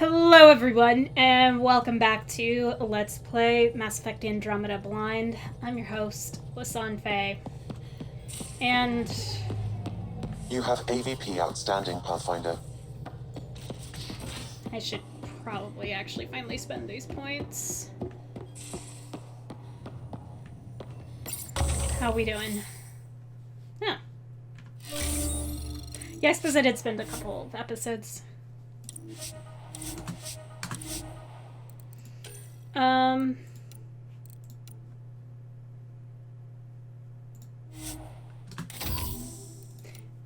Hello everyone, and welcome back to Let's Play Mass Effect Andromeda Blind. I'm your host, Lasan Faye. And... You have AVP outstanding, Pathfinder. I should probably actually finally spend these points. How we doing? Yeah. Yeah, I suppose I did spend a couple of episodes.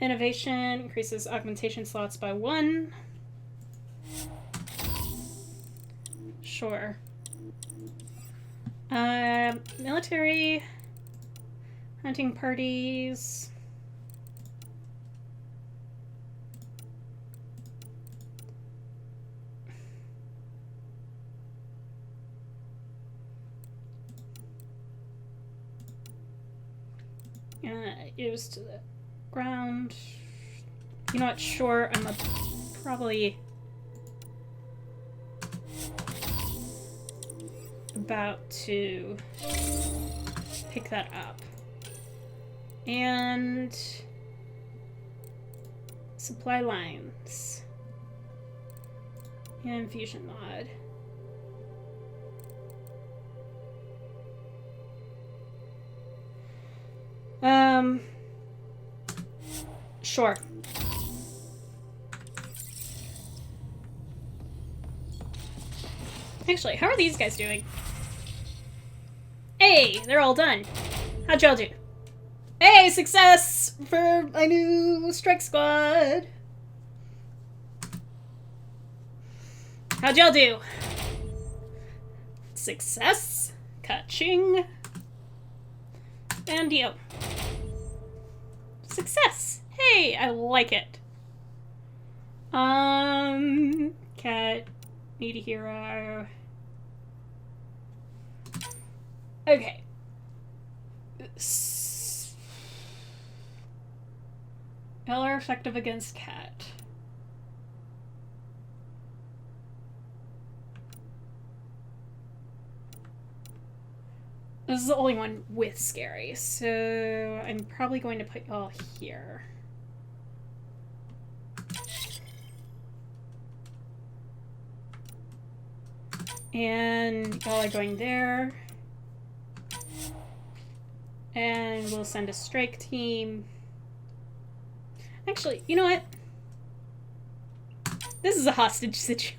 Innovation increases augmentation slots by 1. Sure. Military hunting parties. Used to the ground. You know what? Sure, I'm probably about to pick that up. And supply lines and fusion mod. Sure. Actually, how are these guys doing? Hey, they're all done. How'd y'all do? Hey, success for my new strike squad. How'd y'all do? Success. Catching. And you. Success. Hey, I like it. Cat. Need a hero. Okay. Y'all are effective against Cat. This is the only one with Scary, so I'm probably going to put y'all here. And y'all are going there. And we'll send a strike team. Actually, you know what? This is a hostage situation.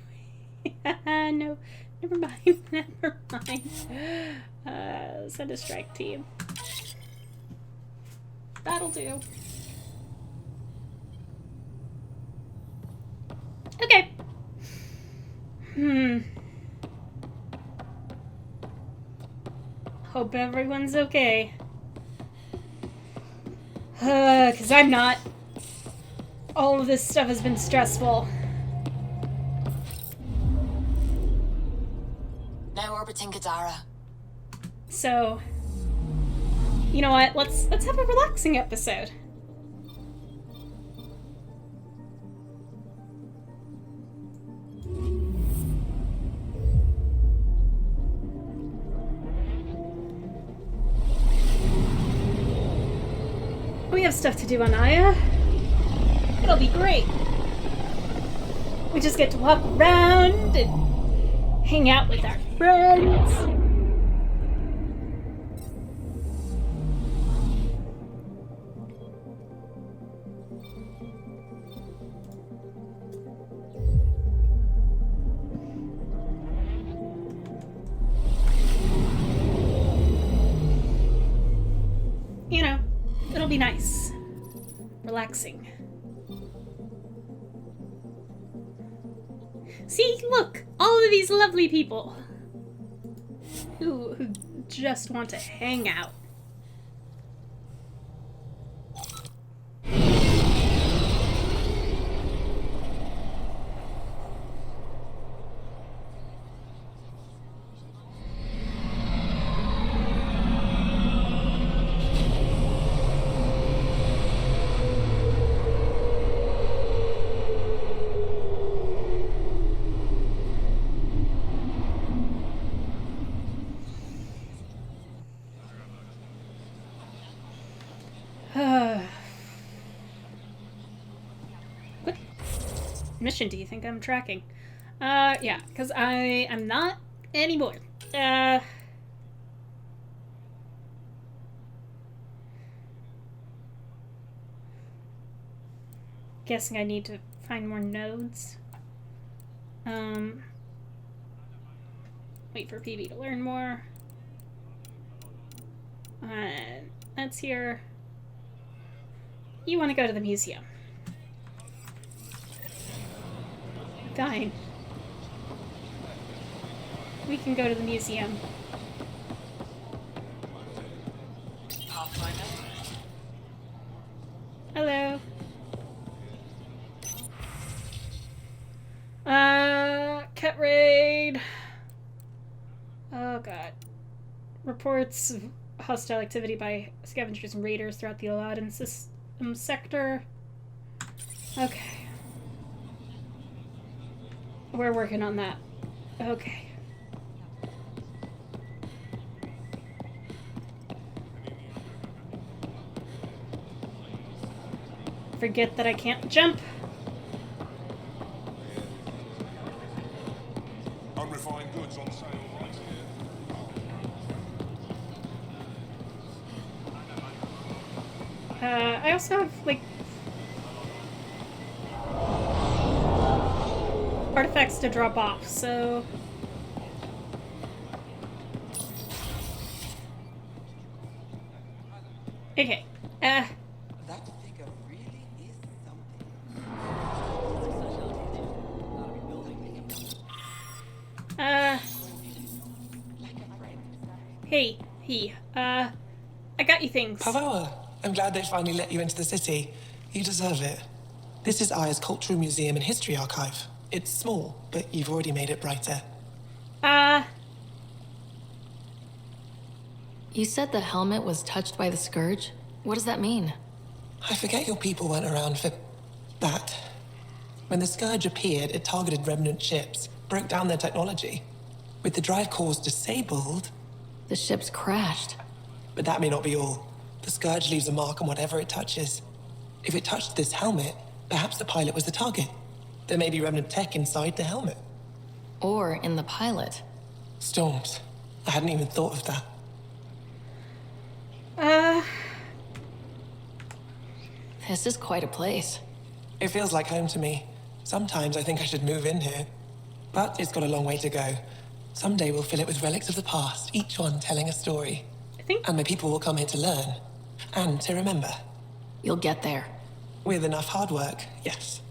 No, never mind. Never mind. Send a strike team. That'll do. Okay. Hope everyone's okay. 'Cause I'm not. All of this stuff has been stressful. Now orbiting Kadaara. So, you know what? Let's have a relaxing episode. We have stuff to do on Aya. It'll be great. We just get to walk around and hang out with our friends. You know, it'll be nice. Relaxing. See, look! All of these lovely people who just want to hang out. mission do you think I'm tracking? Yeah, because I'm not anymore. Guessing I need to find more nodes. Wait for PB to learn more. That's here. You want to go to the museum. Fine. We can go to the museum. Hello. Cat raid. Oh god. Reports of hostile activity by scavengers and raiders throughout the Aladdin system sector. Okay. We're working on that. Okay. Forget that I can't jump. Unrefined goods on sale right here. I also have, like, artifacts to drop off, so... Okay. That figure really is Hey, I got you things. Kadaara, I'm glad they finally let you into the city. You deserve it. This is Aya's Cultural Museum and History Archive. It's small, but you've already made it brighter. You said the helmet was touched by the Scourge? What does that mean? I forget your people weren't around for that. When the Scourge appeared, it targeted remnant ships, broke down their technology. With the drive cores disabled... The ships crashed. But that may not be all. The Scourge leaves a mark on whatever it touches. If it touched this helmet, perhaps the pilot was the target. There may be remnant tech inside the helmet. Or in the pilot. Storms. I hadn't even thought of that. This is quite a place. It feels like home to me. Sometimes I think I should move in here. But it's got a long way to go. Someday we'll fill it with relics of the past, each one telling a story. I think... And my people will come here to learn. And to remember. You'll get there. With enough hard work, yes.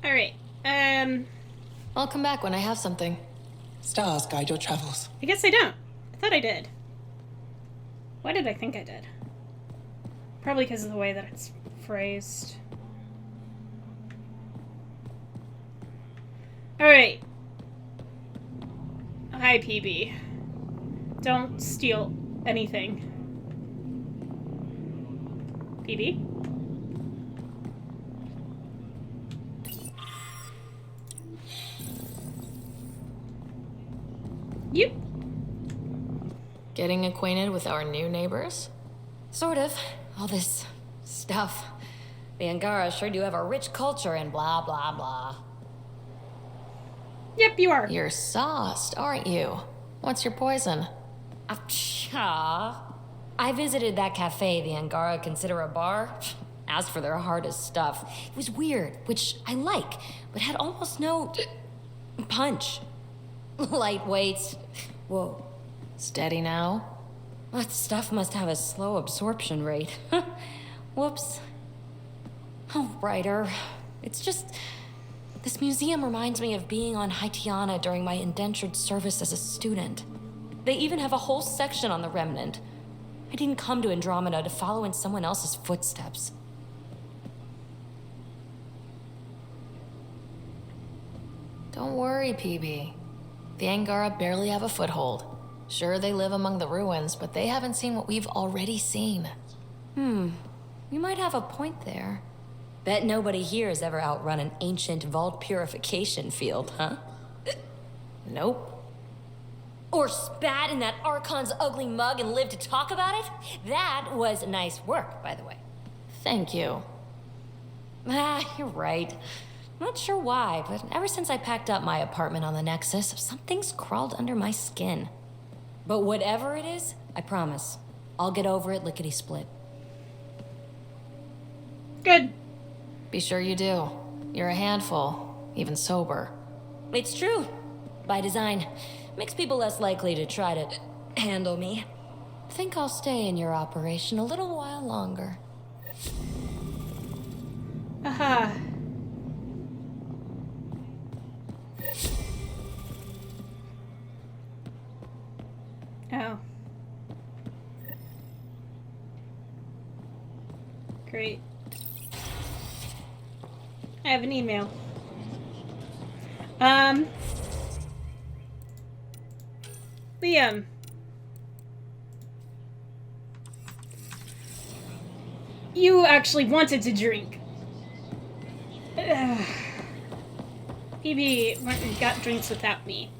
Alright, I'll come back when I have something. Stars guide your travels. I guess I don't. I thought I did. Why did I think I did? Probably because of the way that it's phrased. Alright. Hi, PB. Don't steal anything. PB? You? Getting acquainted with our new neighbors? Sort of. All this stuff. The Angara sure do have a rich culture and blah, blah, blah. Yep, you are. You're sauced, aren't you? What's your poison? I visited that cafe the Angara consider a bar. Asked for their hardest stuff. It was weird, which I like, but had almost no punch. Lightweight. Whoa. Steady now? That stuff must have a slow absorption rate. Whoops. Oh, Ryder. It's just... This museum reminds me of being on Haitiana during my indentured service as a student. They even have a whole section on the Remnant. I didn't come to Andromeda to follow in someone else's footsteps. Don't worry, PB. The Angara barely have a foothold. Sure, they live among the ruins, but they haven't seen what we've already seen. You might have a point there. Bet nobody here has ever outrun an ancient vault purification field, huh? Nope. Or spat in that Archon's ugly mug and lived to talk about it? That was nice work, by the way. Thank you. You're right. Not sure why, but ever since I packed up my apartment on the Nexus, something's crawled under my skin. But whatever it is, I promise, I'll get over it lickety-split. Good. Be sure you do. You're a handful, even sober. It's true. By design. Makes people less likely to try to handle me. Think I'll stay in your operation a little while longer. Aha. Oh. Great. I have an email. Liam. You actually wanted to drink. PB went and got drinks without me.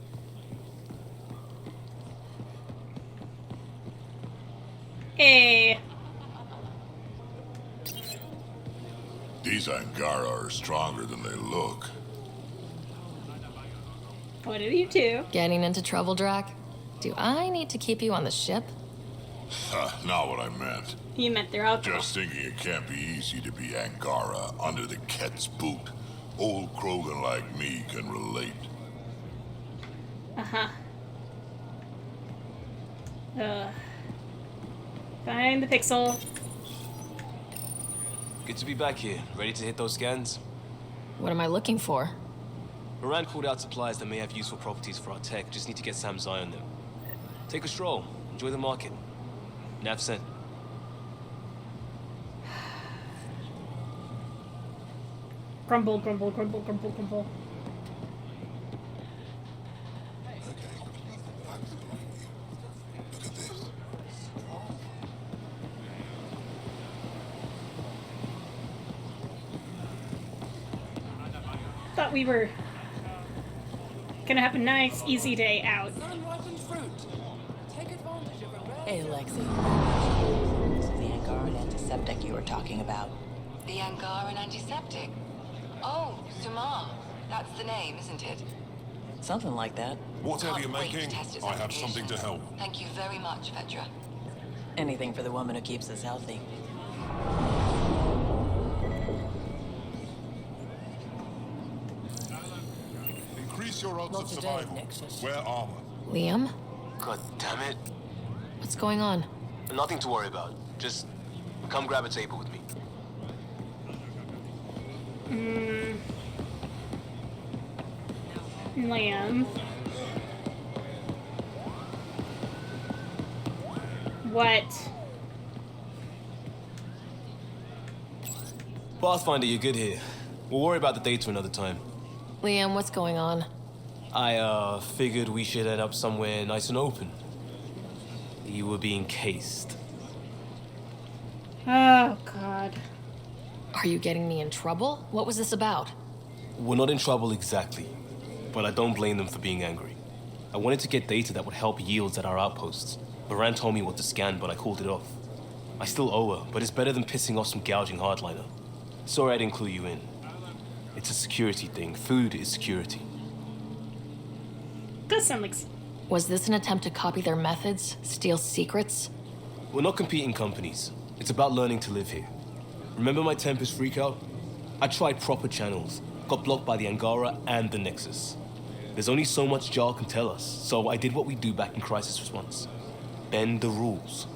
Hey. These Angara are stronger than they look. What did you do? Getting into trouble, Drac? Do I need to keep you on the ship? Not what I meant. You meant they're alcohol. Just thinking it can't be easy to be Angara under the Ket's boot. Old Krogan like me can relate. Uh-huh. Find the pixel. Good to be back here. Ready to hit those scans? What am I looking for? Moran called out supplies that may have useful properties for our tech. Just need to get Sam's eye on them. Take a stroll. Enjoy the market. Nav sent. Grumble, grumble, grumble, grumble, grumble. Look at this. Thought we were gonna have a nice, easy day out. Hey, Alexi. This is the Angaran antiseptic you were talking about. The Angaran antiseptic? Oh, Sumar. That's the name, isn't it? Something like that. Whatever you're Can't wait to making, test its I have application. something to help. Thank you very much, Vedra. Anything for the woman who keeps us healthy. Increase your odds Not of today, survival. Nexus. Wear armor. Liam? God damn it. What's going on? Nothing to worry about. Just come grab a table with me. Liam. What? Pathfinder, you're good here. We'll worry about the data another time. Liam, what's going on? I, figured we should head up somewhere nice and open. You were being cased. Oh, God. Are you getting me in trouble? What was this about? We're not in trouble exactly, but I don't blame them for being angry. I wanted to get data that would help yields at our outposts. Moran told me what to scan, but I called it off. I still owe her, but it's better than pissing off some gouging hardliner. Sorry I didn't clue you in. It's a security thing. Food is security. Does sound like... Was this an attempt to copy their methods? Steal secrets? We're not competing companies. It's about learning to live here. Remember my Tempest freakout? I tried proper channels, got blocked by the Angara and the Nexus. There's only so much Jar can tell us, so I did what we do back in crisis response. Bend the rules.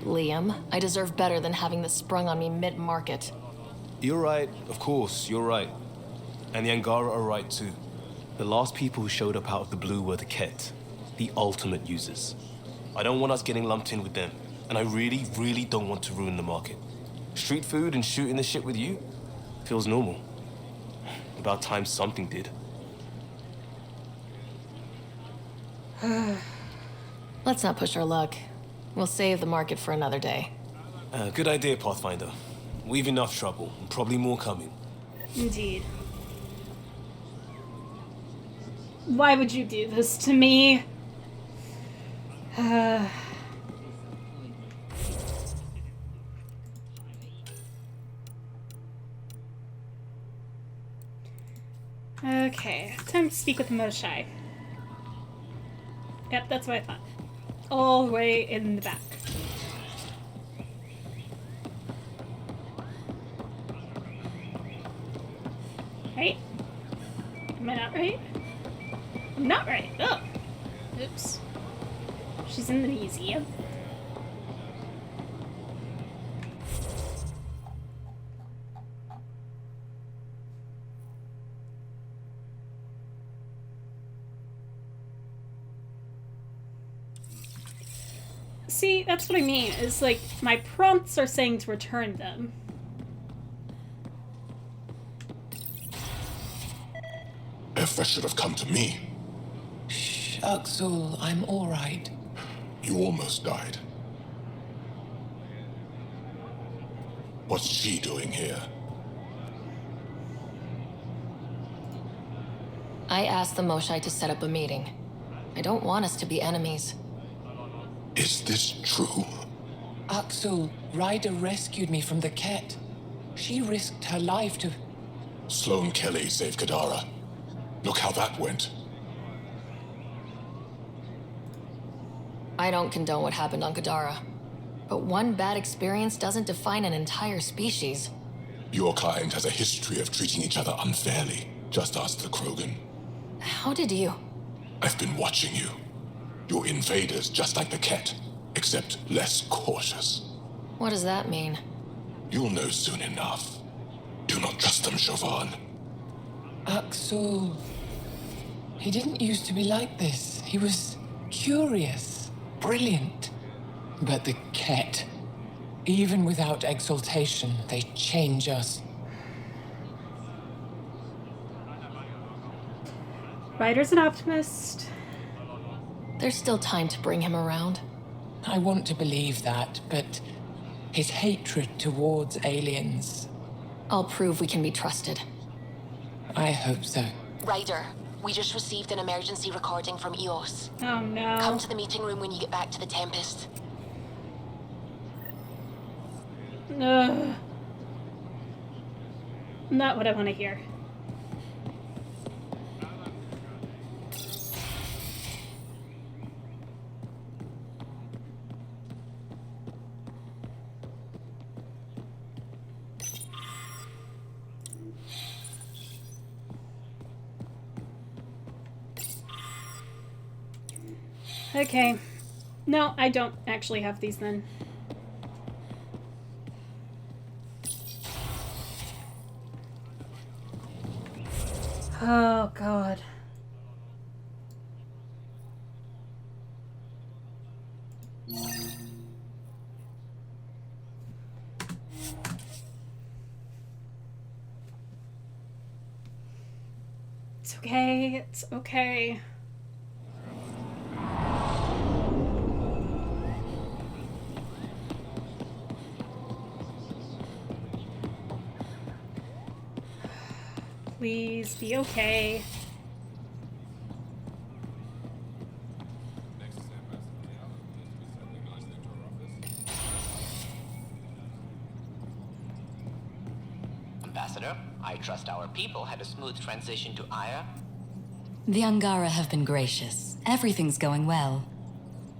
Liam, I deserve better than having this sprung on me mid-market. You're right, of course, you're right. And the Angara are right too. The last people who showed up out of the blue were the Ket, the ultimate users. I don't want us getting lumped in with them, and I really, really don't want to ruin the market. Street food and shooting the shit with you feels normal. About time something did. Let's not push our luck. We'll save the market for another day. Good idea, Pathfinder. We've enough trouble, and probably more coming. Indeed. Why would you do this to me? Okay, time to speak with Moshai. Yep, that's what I thought. All the way in the back. Right? Am I not right? I'm not right. Oh. Oops. She's in the museum. See, that's what I mean. Is like my prompts are saying to return them. Effa should have come to me. Shh, Axel, I'm all right. You almost died. What's she doing here? I asked the Moshai to set up a meeting. I don't want us to be enemies. Is this true? Axel, Ryder rescued me from the Ket. She risked her life to... Sloane Kelly saved Kadaara. Look how that went. I don't condone what happened on Kadaara. But one bad experience doesn't define an entire species. Your kind has a history of treating each other unfairly. Just ask the Krogan. How did you? I've been watching you. You're invaders just like the Ket, except less cautious. What does that mean? You'll know soon enough. Do not trust them, Chauvin. Axel... He didn't used to be like this. He was curious, brilliant. But the Ket, even without exaltation, they change us. Ryder's an optimist. There's still time to bring him around. I want to believe that, but his hatred towards aliens... I'll prove we can be trusted. I hope so. Ryder, we just received an emergency recording from EOS. Oh no. Come to the meeting room when you get back to the Tempest. Ugh. Not what I want to hear. Okay. No, I don't actually have these then. Oh, God. It's okay. It's okay. Please be okay. Ambassador, I trust our people had a smooth transition to Aya. The Angara have been gracious. Everything's going well.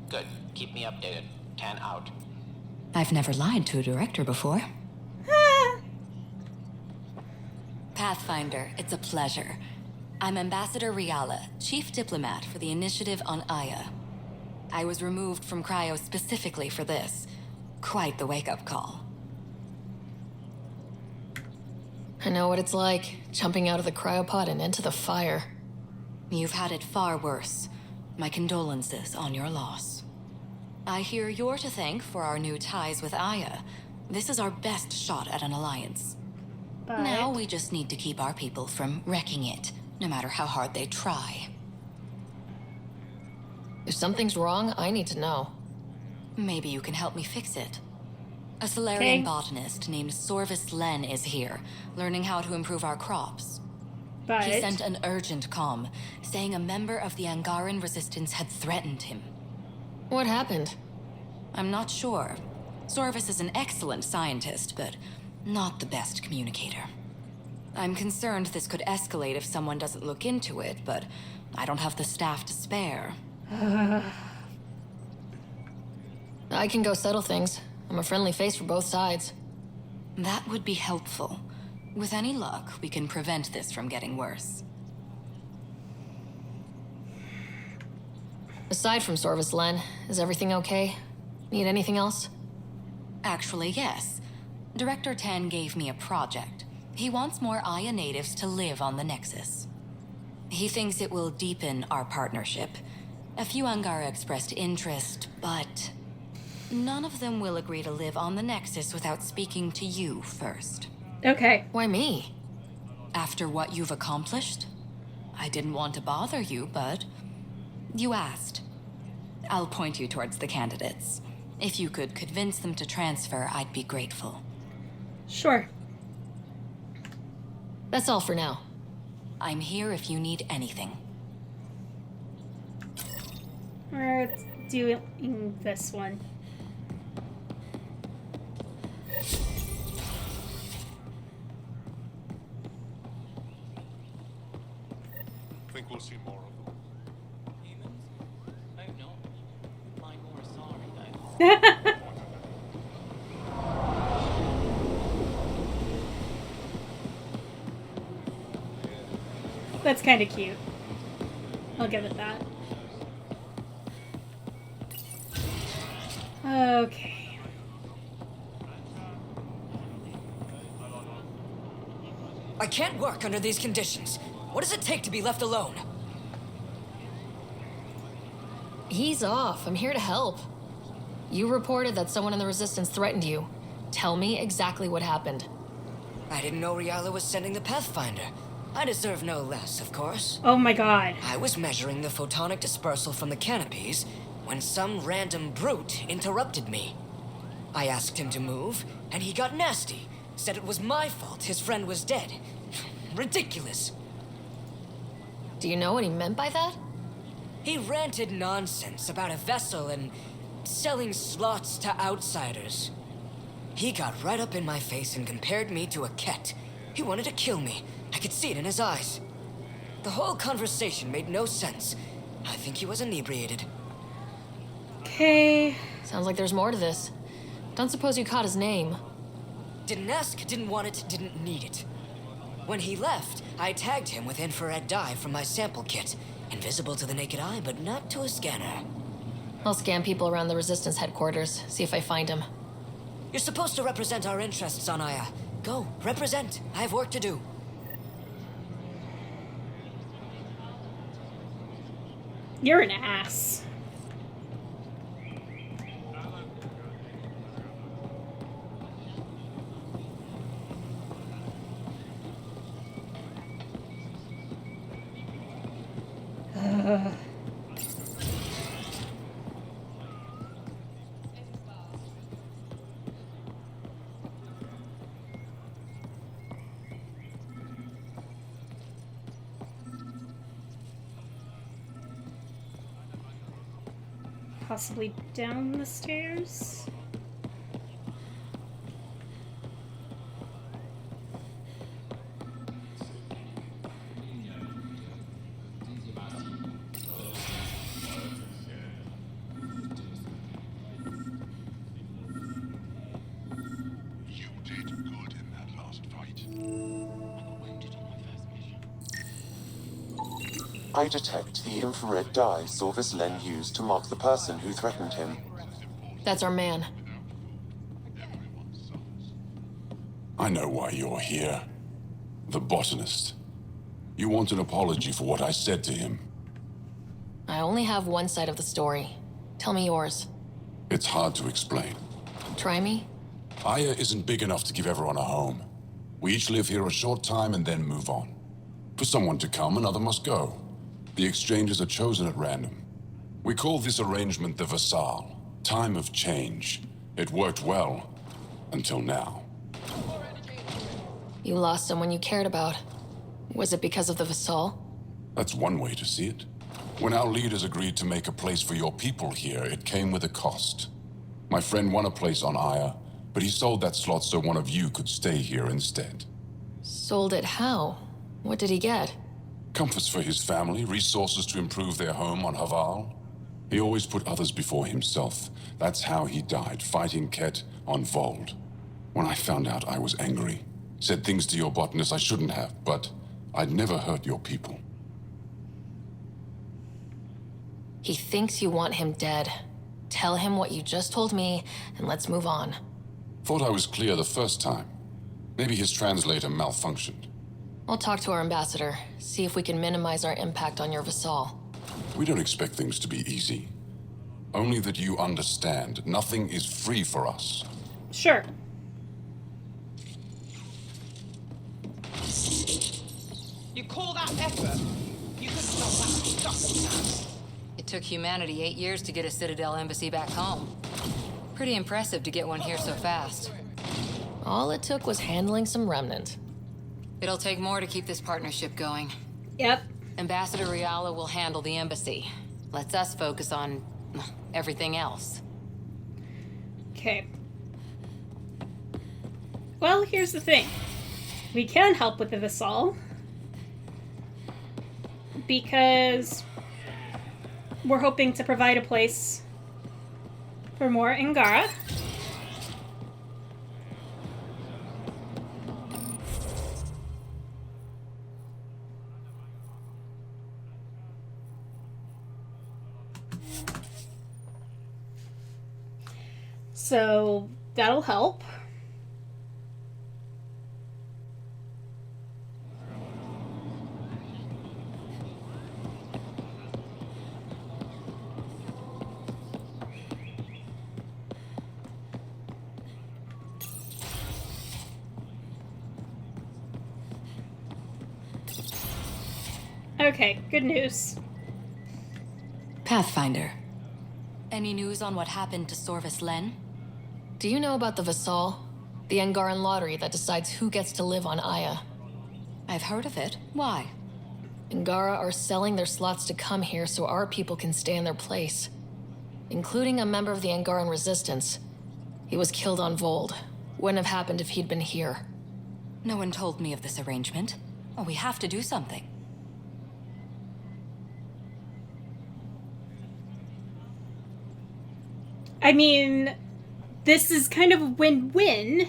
Good. Keep me updated. 10 out. I've never lied to a director before. Pathfinder, it's a pleasure. I'm Ambassador Riala, Chief Diplomat for the Initiative on Aya. I was removed from Cryo specifically for this. Quite the wake-up call. I know what it's like, jumping out of the cryopod and into the fire. You've had it far worse. My condolences on your loss. I hear you're to thank for our new ties with Aya. This is our best shot at an alliance. But... Now we just need to keep our people from wrecking it, no matter how hard they try. If something's wrong, I need to know. Maybe you can help me fix it. A Solarian botanist named Sorvis Len is here, learning how to improve our crops. But... He sent an urgent comm, saying a member of the Angaran resistance had threatened him. What happened? I'm not sure. Sorvis is an excellent scientist, but not the best communicator. I'm concerned this could escalate if someone doesn't look into it, but I don't have the staff to spare. I can go settle things. I'm a friendly face for both sides. That would be helpful. With any luck, we can prevent this from getting worse. Aside from Sorvis Len, is everything okay? Need anything else? Actually, yes. Director Tan gave me a project. He wants more Aya natives to live on the Nexus. He thinks it will deepen our partnership. A few Angara expressed interest, but none of them will agree to live on the Nexus without speaking to you first. Okay. Why me? After what you've accomplished? I didn't want to bother you, but you asked. I'll point you towards the candidates. If you could convince them to transfer, I'd be grateful. Sure. That's all for now. I'm here if you need anything. We're doing this one. Think we'll see more of them. That's kind of cute. I'll give it that. Okay. I can't work under these conditions. What does it take to be left alone? Ease off. I'm here to help. You reported that someone in the Resistance threatened you. Tell me exactly what happened. I didn't know Ryder was sending the Pathfinder. I deserve no less, of course. Oh my god. I was measuring the photonic dispersal from the canopies when some random brute interrupted me. I asked him to move, and he got nasty. Said it was my fault his friend was dead. Ridiculous. Do you know what he meant by that? He ranted nonsense about a vessel and selling slots to outsiders. He got right up in my face and compared me to a ket. He wanted to kill me. I could see it in his eyes. The whole conversation made no sense. I think he was inebriated. Okay. Sounds like there's more to this. Don't suppose you caught his name. Didn't ask, didn't want it, didn't need it. When he left, I tagged him with infrared dye from my sample kit. Invisible to the naked eye, but not to a scanner. I'll scan people around the Resistance headquarters, see if I find him. You're supposed to represent our interests on Aya. Go, represent. I have work to do. You're an ass. Possibly down the stairs? You did good in that last fight. I detect the infrared dye Sorvis Len used to mark the person who threatened him. That's our man. I know why you're here. The botanist. You want an apology for what I said to him. I only have one side of the story. Tell me yours. It's hard to explain. Try me? Aya isn't big enough to give everyone a home. We each live here a short time and then move on. For someone to come, another must go. The exchanges are chosen at random. We call this arrangement the Vassal. Time of change. It worked well. Until now. You lost someone you cared about. Was it because of the Vassal? That's one way to see it. When our leaders agreed to make a place for your people here, it came with a cost. My friend won a place on Aya, but he sold that slot so one of you could stay here instead. Sold it how? What did he get? Comforts for his family, resources to improve their home on Haval. He always put others before himself. That's how he died, fighting Ket on Vold. When I found out, I was angry. Said things to your botanist I shouldn't have, but I'd never hurt your people. He thinks you want him dead. Tell him what you just told me, and let's move on. Thought I was clear the first time. Maybe his translator malfunctioned. I'll talk to our ambassador, see if we can minimize our impact on your vassal. We don't expect things to be easy. Only that you understand, nothing is free for us. Sure. You call that effort? You could stop that. It took humanity 8 years to get a Citadel embassy back home. Pretty impressive to get one here so fast. All it took was handling some remnant. It'll take more to keep this partnership going. Yep. Ambassador Riala will handle the embassy. Lets us focus on everything else. Okay. Well, here's the thing. We can help with the Vassal. Because we're hoping to provide a place for more Angara. So that'll help. Okay, good news. Pathfinder. Any news on what happened to Sorvis Len? Do you know about the Vassal? The Angaran lottery that decides who gets to live on Aya. I've heard of it. Why? Angara are selling their slots to come here so our people can stay in their place. Including a member of the Angaran resistance. He was killed on Vold. Wouldn't have happened if he'd been here. No one told me of this arrangement. Oh, we have to do something. I mean, this is kind of a win-win.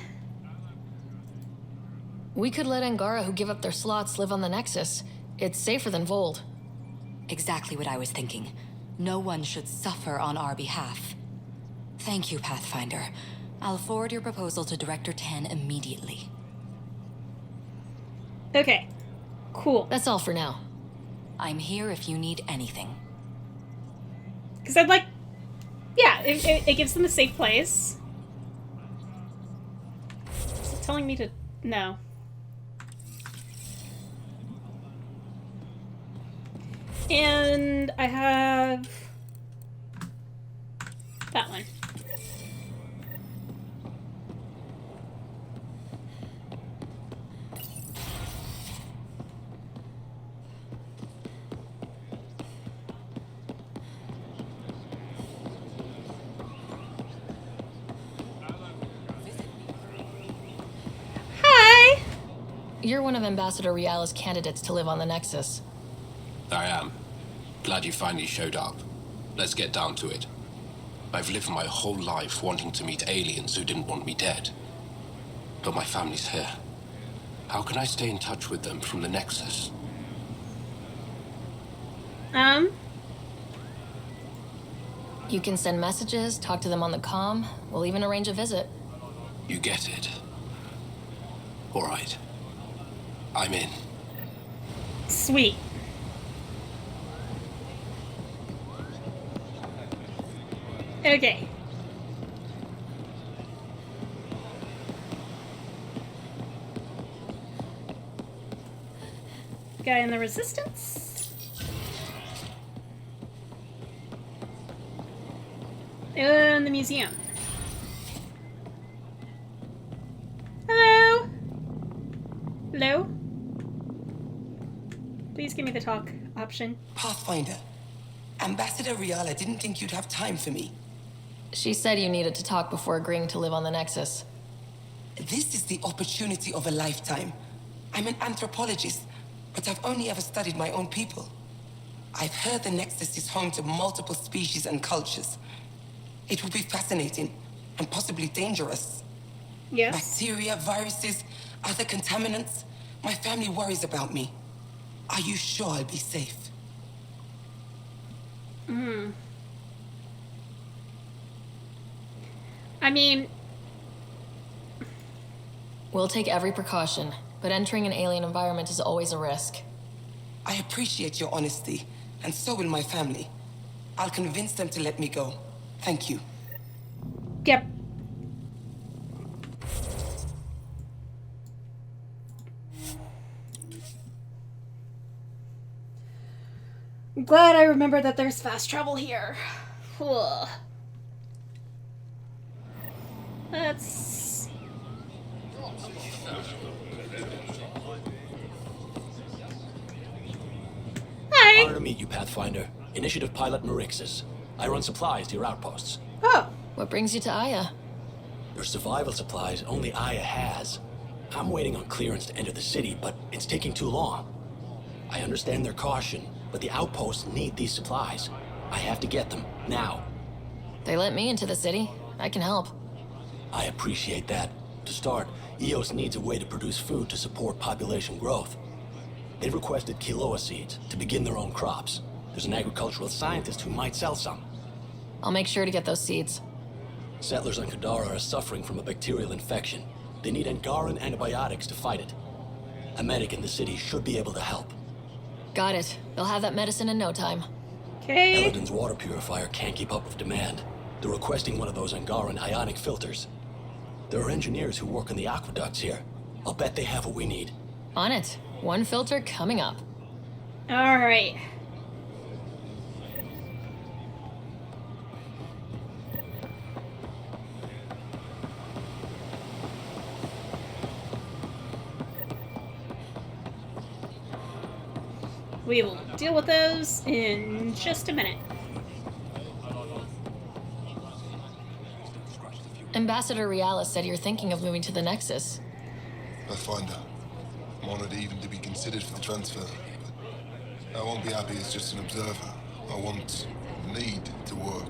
We could let Angara who give up their slots live on the Nexus. It's safer than Vold. Exactly what I was thinking. No one should suffer on our behalf. Thank you, Pathfinder. I'll forward your proposal to Director 10 immediately. Okay, cool. That's all for now. I'm here if you need anything. Because I'd like... Yeah, it gives them a safe place. Is it telling me to... No. And I have... that one. You're one of Ambassador Riala's candidates to live on the Nexus. I am. Glad you finally showed up. Let's get down to it. I've lived my whole life wanting to meet aliens who didn't want me dead. But my family's here. How can I stay in touch with them from the Nexus? You can send messages, talk to them on the comm. We'll even arrange a visit. You get it. All right. I'm in. Sweet. Okay. Guy in the Resistance. And the museum. Hello? Hello? Please give me the talk option. Pathfinder, Ambassador Riala didn't think you'd have time for me. She said you needed to talk before agreeing to live on the Nexus. This is the opportunity of a lifetime. I'm an anthropologist, but I've only ever studied my own people. I've heard the Nexus is home to multiple species and cultures. It will be fascinating and possibly dangerous. Yes. Bacteria, viruses, other contaminants. My family worries about me. Are you sure I'll be safe? I mean... We'll take every precaution, but entering an alien environment is always a risk. I appreciate your honesty, and so will my family. I'll convince them to let me go. Thank you. Yep. I'm glad I remember that there's fast travel here. Ugh. Let's... Hi! Honor to meet you, Pathfinder. Initiative Pilot Marixus. I run supplies to your outposts. Oh. What brings you to Aya? Your survival supplies only Aya has. I'm waiting on clearance to enter the city, but it's taking too long. I understand their caution, but the outposts need these supplies. I have to get them, now. They let me into the city. I can help. I appreciate that. To start, EOS needs a way to produce food to support population growth. They've requested quinoa seeds to begin their own crops. There's an agricultural scientist who might sell some. I'll make sure to get those seeds. Settlers on Kadaara are suffering from a bacterial infection. They need Angaran antibiotics to fight it. A medic in the city should be able to help. Got it. They'll have that medicine in no time. Okay. Eladin's water purifier can't keep up with demand. They're requesting one of those Angaran ionic filters. There are engineers who work on the aqueducts here. I'll bet they have what we need. On it. One filter coming up. Alright. We will deal with those in just a minute. Ambassador Realis said you're thinking of moving to the Nexus. Pathfinder. I'm honored even to be considered for the transfer, but I won't be happy as just an observer. I need to work.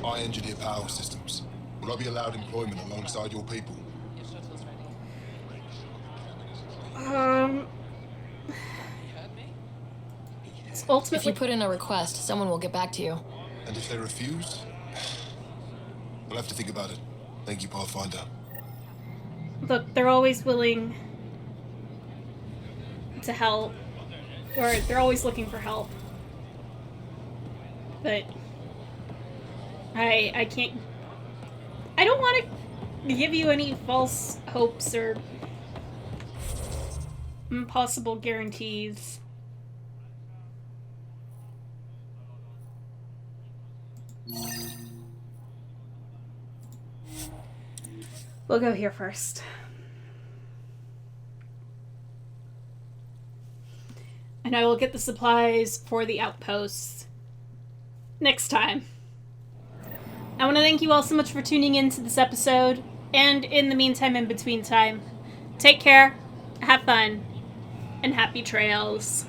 I engineer power systems. Will I be allowed employment alongside your people? Ultimately, if you put in a request, someone will get back to you. And if they refuse? We'll have to think about it. Thank you, Pathfinder. Look, they're always willing to help. Or they're always looking for help. But I can't... I don't want to give you any false hopes or impossible guarantees. We'll go here first. And I will get the supplies for the outposts next time. I want to thank you all so much for tuning in to this episode. And in the meantime, in between time, take care, have fun, and happy trails.